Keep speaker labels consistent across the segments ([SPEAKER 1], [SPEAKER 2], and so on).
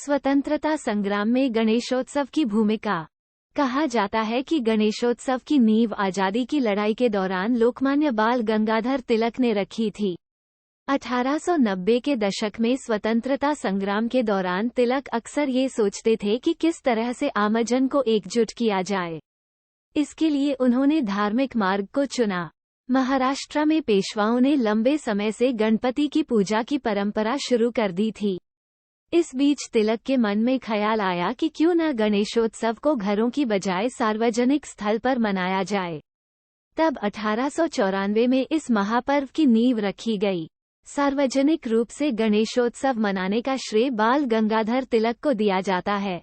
[SPEAKER 1] स्वतंत्रता संग्राम में गणेशोत्सव की भूमिका। कहा जाता है कि गणेशोत्सव की नींव आजादी की लड़ाई के दौरान लोकमान्य बाल गंगाधर तिलक ने रखी थी। 1890 के दशक में स्वतंत्रता संग्राम के दौरान तिलक अक्सर ये सोचते थे कि किस तरह से आमजन को एकजुट किया जाए। इसके लिए उन्होंने धार्मिक मार्ग को चुना। महाराष्ट्र में पेशवाओं ने लंबे समय से गणपति की पूजा की परंपरा शुरू कर दी थी। इस बीच तिलक के मन में ख्याल आया कि क्यों न गणेशोत्सव को घरों की बजाय सार्वजनिक स्थल पर मनाया जाए। तब 1894 में इस महापर्व की नींव रखी गई। सार्वजनिक रूप से गणेशोत्सव मनाने का श्रेय बाल गंगाधर तिलक को दिया जाता है।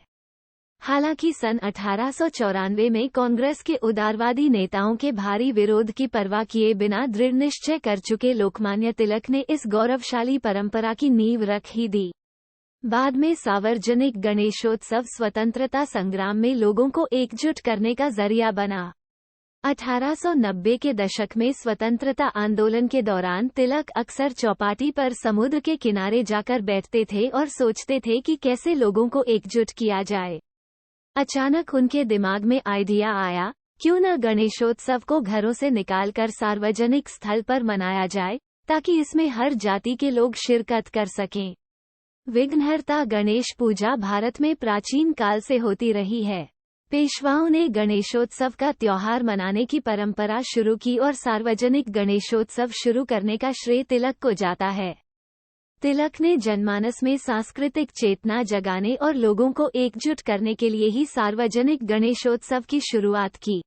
[SPEAKER 1] हालांकि सन 1894 में कांग्रेस के उदारवादी नेताओं के भारी विरोध की परवाह किए बिना दृढ़ निश्चय कर चुके लोकमान्य तिलक ने इस गौरवशाली परंपरा की नींव रख ही दी। बाद में सार्वजनिक गणेशोत्सव स्वतंत्रता संग्राम में लोगों को एकजुट करने का जरिया बना। 1890 के दशक में स्वतंत्रता आंदोलन के दौरान तिलक अक्सर चौपाटी पर समुद्र के किनारे जाकर बैठते थे और सोचते थे कि कैसे लोगों को एकजुट किया जाए। अचानक उनके दिमाग में आइडिया आया, क्यों न गणेशोत्सव को घरों से निकालकर सार्वजनिक स्थल पर मनाया जाए, ताकि इसमें हर जाति के लोग शिरकत कर सकें। विघ्नहर्ता गणेश पूजा भारत में प्राचीन काल से होती रही है। पेशवाओं ने गणेशोत्सव का त्योहार मनाने की परंपरा शुरू की और सार्वजनिक गणेशोत्सव शुरू करने का श्रेय तिलक को जाता है। तिलक ने जनमानस में सांस्कृतिक चेतना जगाने और लोगों को एकजुट करने के लिए ही सार्वजनिक गणेशोत्सव की शुरुआत की।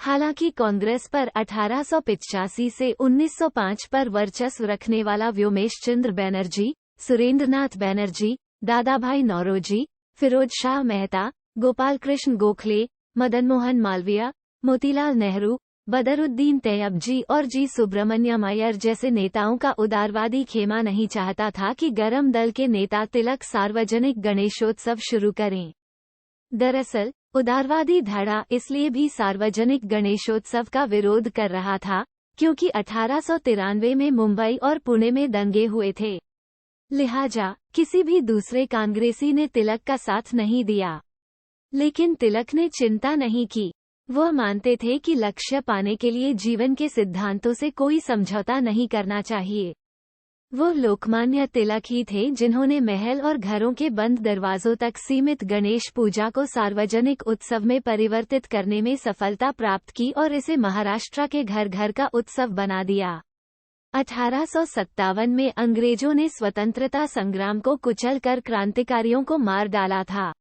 [SPEAKER 1] हालांकि कांग्रेस पर 1885 से 1905 पर वर्चस्व रखने वाला व्योमेश चंद्र बनर्जी, सुरेंद्रनाथ बनर्जी, दादाभाई नौरोजी, फिरोज शाह मेहता, गोपाल कृष्ण गोखले, मदन मोहन मालवीय, मोतीलाल नेहरू, बदरुद्दीन तैयबजी और जी सुब्रमण्यम अय्यर जैसे नेताओं का उदारवादी खेमा नहीं चाहता था कि गरम दल के नेता तिलक सार्वजनिक गणेशोत्सव शुरू करें। दरअसल उदारवादी धड़ा इसलिए भी सार्वजनिक गणेशोत्सव का विरोध कर रहा था, क्योंकि 1893 में मुंबई और पुणे में दंगे हुए थे। लिहाजा किसी भी दूसरे कांग्रेसी ने तिलक का साथ नहीं दिया। लेकिन तिलक ने चिंता नहीं की। वह मानते थे कि लक्ष्य पाने के लिए जीवन के सिद्धांतों से कोई समझौता नहीं करना चाहिए। वो लोकमान्य तिलक ही थे जिन्होंने महल और घरों के बंद दरवाजों तक सीमित गणेश पूजा को सार्वजनिक उत्सव में परिवर्तित करने में सफलता प्राप्त की और इसे महाराष्ट्र के घर घर का उत्सव बना दिया। 1857 में अंग्रेजों ने स्वतंत्रता संग्राम को कुचलकर क्रांतिकारियों को मार डाला था।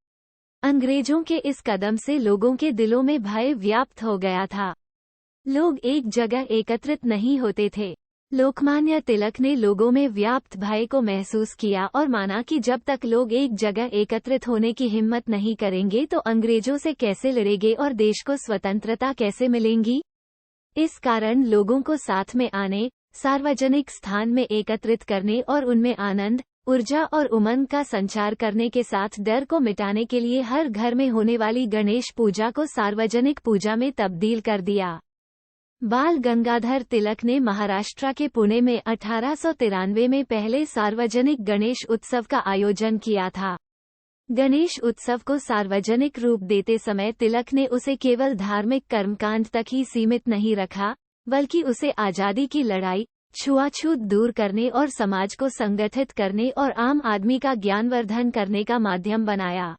[SPEAKER 1] अंग्रेजों के इस कदम से लोगों के दिलों में भय व्याप्त हो गया था। लोग एक जगह एकत्रित नहीं होते थे। लोकमान्य तिलक ने लोगों में व्याप्त भय को महसूस किया और माना कि जब तक लोग एक जगह एकत्रित होने की हिम्मत नहीं करेंगे तो अंग्रेजों से कैसे लड़ेंगे और देश को स्वतंत्रता कैसे मिलेंगी। इस कारण लोगों को साथ में आने, सार्वजनिक स्थान में एकत्रित करने और उनमें आनंद, ऊर्जा और उमंग का संचार करने के साथ डर को मिटाने के लिए हर घर में होने वाली गणेश पूजा को सार्वजनिक पूजा में तब्दील कर दिया। बाल गंगाधर तिलक ने महाराष्ट्र के पुणे में 1893 में पहले सार्वजनिक गणेश उत्सव का आयोजन किया था। गणेश उत्सव को सार्वजनिक रूप देते समय तिलक ने उसे केवल धार्मिक कर्मकांड तक ही सीमित नहीं रखा, बल्कि उसे आजादी की लड़ाई, छुआछूत दूर करने और समाज को संगठित करने और आम आदमी का ज्ञानवर्धन करने का माध्यम बनाया।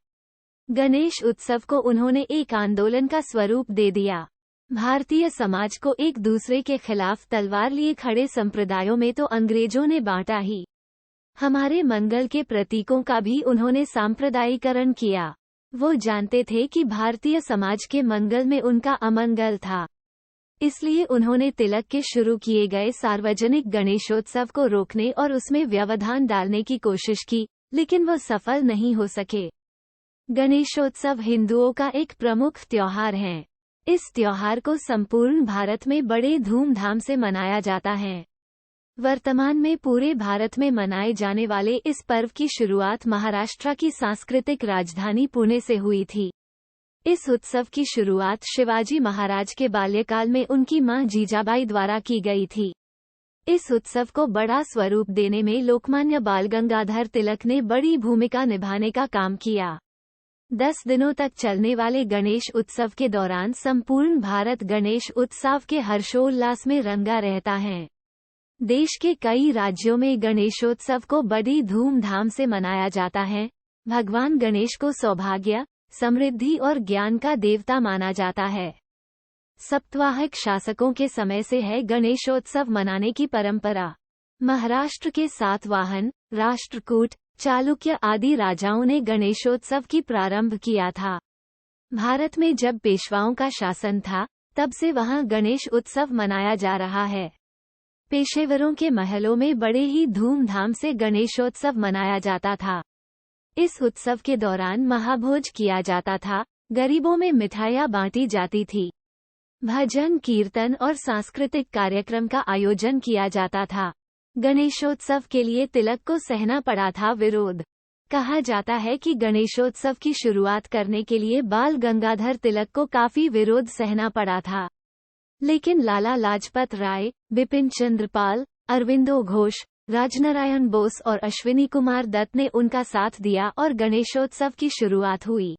[SPEAKER 1] गणेश उत्सव को उन्होंने एक आंदोलन का स्वरूप दे दिया। भारतीय समाज को एक दूसरे के खिलाफ तलवार लिए खड़े संप्रदायों में तो अंग्रेजों ने बांटा ही, हमारे मंगल के प्रतीकों का भी उन्होंने सांप्रदायीकरण किया। वो जानते थे कि भारतीय समाज के मंगल में उनका अमंगल था। इसलिए उन्होंने तिलक के शुरू किए गए सार्वजनिक गणेशोत्सव को रोकने और उसमें व्यवधान डालने की कोशिश की, लेकिन वो सफल नहीं हो सके। गणेशोत्सव हिंदुओं का एक प्रमुख त्योहार है। इस त्योहार को संपूर्ण भारत में बड़े धूमधाम से मनाया जाता है। वर्तमान में पूरे भारत में मनाए जाने वाले इस पर्व की शुरुआत महाराष्ट्र की सांस्कृतिक राजधानी पुणे से हुई थी। इस उत्सव की शुरुआत शिवाजी महाराज के बाल्यकाल में उनकी मां जीजाबाई द्वारा की गई थी। इस उत्सव को बड़ा स्वरूप देने में लोकमान्य बाल गंगाधर तिलक ने बड़ी भूमिका निभाने का काम किया। 10 दिनों तक चलने वाले गणेश उत्सव के दौरान संपूर्ण भारत गणेश उत्सव के हर्षोल्लास में रंगा रहता है। देश के कई राज्यों में गणेशोत्सव को बड़ी धूमधाम से मनाया जाता है। भगवान गणेश को सौभाग्य, समृद्धि और ज्ञान का देवता माना जाता है। सातवाहन शासकों के समय से है गणेशोत्सव मनाने की परंपरा। महाराष्ट्र के सातवाहन, राष्ट्रकूट, चालुक्य आदि राजाओं ने गणेशोत्सव की प्रारंभ किया था। भारत में जब पेशवाओं का शासन था, तब से वहां गणेश उत्सव मनाया जा रहा है। पेशेवरों के महलों में बड़े ही धूमधाम से गणेशोत्सव मनाया जाता था। इस उत्सव के दौरान महाभोज किया जाता था, गरीबों में मिठाइयाँ बांटी जाती थी। भजन, कीर्तन और सांस्कृतिक कार्यक्रम का आयोजन किया जाता था। गणेशोत्सव के लिए तिलक को सहना पड़ा था विरोध। कहा जाता है कि गणेशोत्सव की शुरुआत करने के लिए बाल गंगाधर तिलक को काफी विरोध सहना पड़ा था। लेकिन लाला लाजपत राय, बिपिन चंद्र पाल, अरविंदो घोष, राजनारायण बोस और अश्विनी कुमार दत्त ने उनका साथ दिया और गणेशोत्सव की शुरुआत हुई।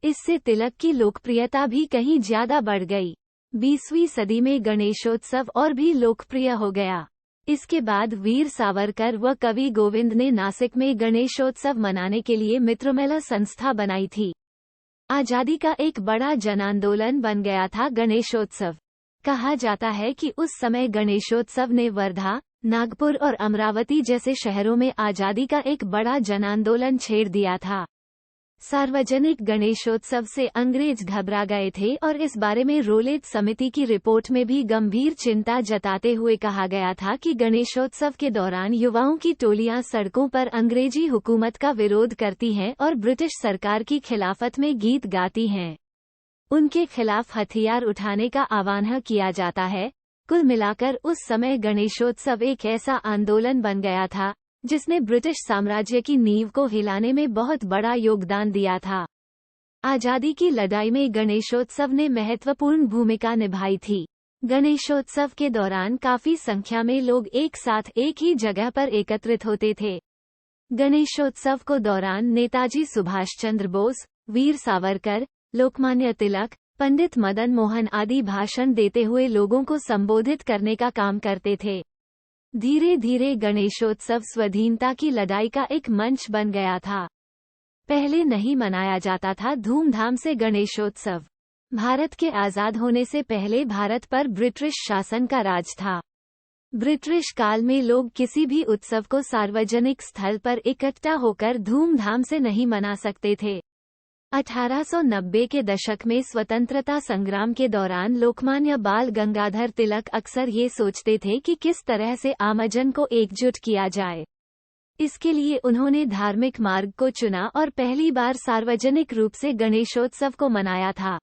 [SPEAKER 1] इससे तिलक की लोकप्रियता भी कहीं ज्यादा बढ़ गई। 20वीं सदी में गणेशोत्सव और भी लोकप्रिय हो गया। इसके बाद वीर सावरकर व कवि गोविंद ने नासिक में गणेशोत्सव मनाने के लिए मित्रमेला संस्था बनाई थी। आजादी का एक बड़ा जनांदोलन बन गया था गणेशोत्सव। कहा जाता है कि उस समय गणेशोत्सव ने वर्धा, नागपुर और अमरावती जैसे शहरों में आजादी का एक बड़ा जनांदोलन छेड़ दिया था। सार्वजनिक गणेशोत्सव से अंग्रेज घबरा गए थे और इस बारे में रोलेट समिति की रिपोर्ट में भी गंभीर चिंता जताते हुए कहा गया था कि गणेशोत्सव के दौरान युवाओं की टोलियां सड़कों पर अंग्रेजी हुकूमत का विरोध करती हैं और ब्रिटिश सरकार की खिलाफत में गीत गाती हैं। उनके खिलाफ हथियार उठाने का आह्वान किया जाता है। कुल मिलाकर उस समय गणेशोत्सव एक ऐसा आंदोलन बन गया था जिसने ब्रिटिश साम्राज्य की नींव को हिलाने में बहुत बड़ा योगदान दिया था। आजादी की लड़ाई में गणेशोत्सव ने महत्वपूर्ण भूमिका निभाई थी। गणेशोत्सव के दौरान काफी संख्या में लोग एक साथ एक ही जगह पर एकत्रित होते थे। गणेशोत्सव को दौरान नेताजी सुभाष चंद्र बोस, वीर सावरकर, लोकमान्य तिलक, पंडित मदन मोहन आदि भाषण देते हुए लोगों को संबोधित करने का काम करते थे। धीरे धीरे गणेशोत्सव स्वाधीनता की लड़ाई का एक मंच बन गया था। पहले नहीं मनाया जाता था धूमधाम से गणेशोत्सव। भारत के आजाद होने से पहले भारत पर ब्रिटिश शासन का राज था। ब्रिटिश काल में लोग किसी भी उत्सव को सार्वजनिक स्थल पर इकट्ठा होकर धूमधाम से नहीं मना सकते थे। 1890 के दशक में स्वतंत्रता संग्राम के दौरान लोकमान्य बाल गंगाधर तिलक अक्सर ये सोचते थे कि किस तरह से आमजन को एकजुट किया जाए। इसके लिए उन्होंने धार्मिक मार्ग को चुना और पहली बार सार्वजनिक रूप से गणेशोत्सव को मनाया था।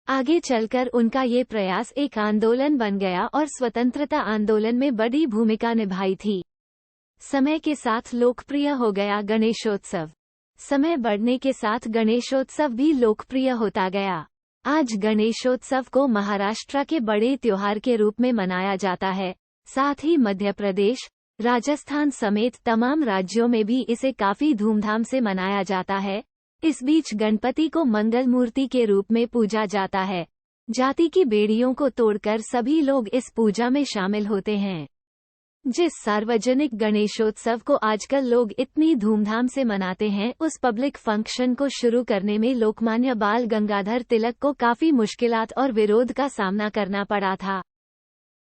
[SPEAKER 1] आगे चलकर उनका ये प्रयास एक आंदोलन बन गया और स्वतंत्रता आंदोलन में बड़ी भूमिका निभाई थी। समय के साथ लोकप्रिय हो गया गणेशोत्सव। समय बढ़ने के साथ गणेशोत्सव भी लोकप्रिय होता गया। आज गणेशोत्सव को महाराष्ट्र के बड़े त्योहार के रूप में मनाया जाता है। साथ ही मध्य प्रदेश, राजस्थान समेत तमाम राज्यों में भी इसे काफी धूमधाम से मनाया जाता है। इस बीच गणपति को मंगल मूर्ति के रूप में पूजा जाता है। जाति की बेड़ियों को तोड़कर सभी लोग इस पूजा में शामिल होते हैं। जिस सार्वजनिक गणेशोत्सव को आजकल लोग इतनी धूमधाम से मनाते हैं, उस पब्लिक फंक्शन को शुरू करने में लोकमान्य बाल गंगाधर तिलक को काफी मुश्किलात और विरोध का सामना करना पड़ा था।